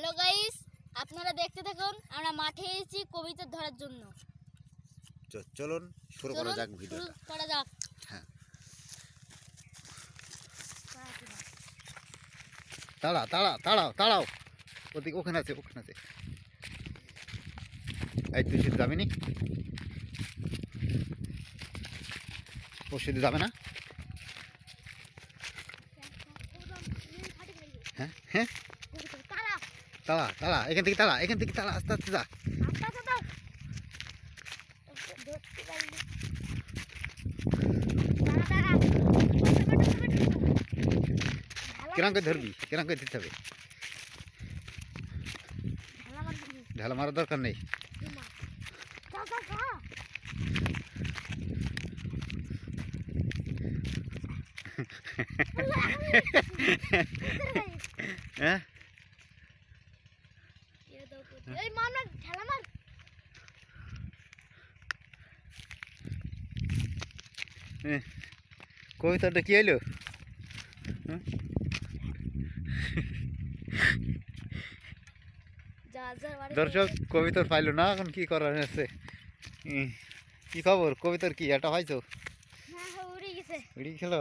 Hello guys, আপনারা দেখতে থাকুন। আমরা মাঠে এসেছি কবিতা ধরার জন্য। চলুন শুরু করা যাক ভিডিওটা। শুরু করা যাক। হ্যাঁ, তাড়াও ওদিকে, ওখানে আছে। এই তুই শুধু যাবি নি? ও শুধু যাবে না? হ্যাঁ হ্যাঁ, তাড়া এখান থেকে তাড়া আস্তে আস্তে যা। কিরম করে ধরবি, কিরম করে দিতে হবে? ঢালা মারার দরকার নেই। হ্যাঁ, কবিতাটা কি হইলো? দর্শক কবিতার পাইলো না, এখন কি করার আছে? কি খবর, কবিতার কি এটা হয়তো উড়ি গেল?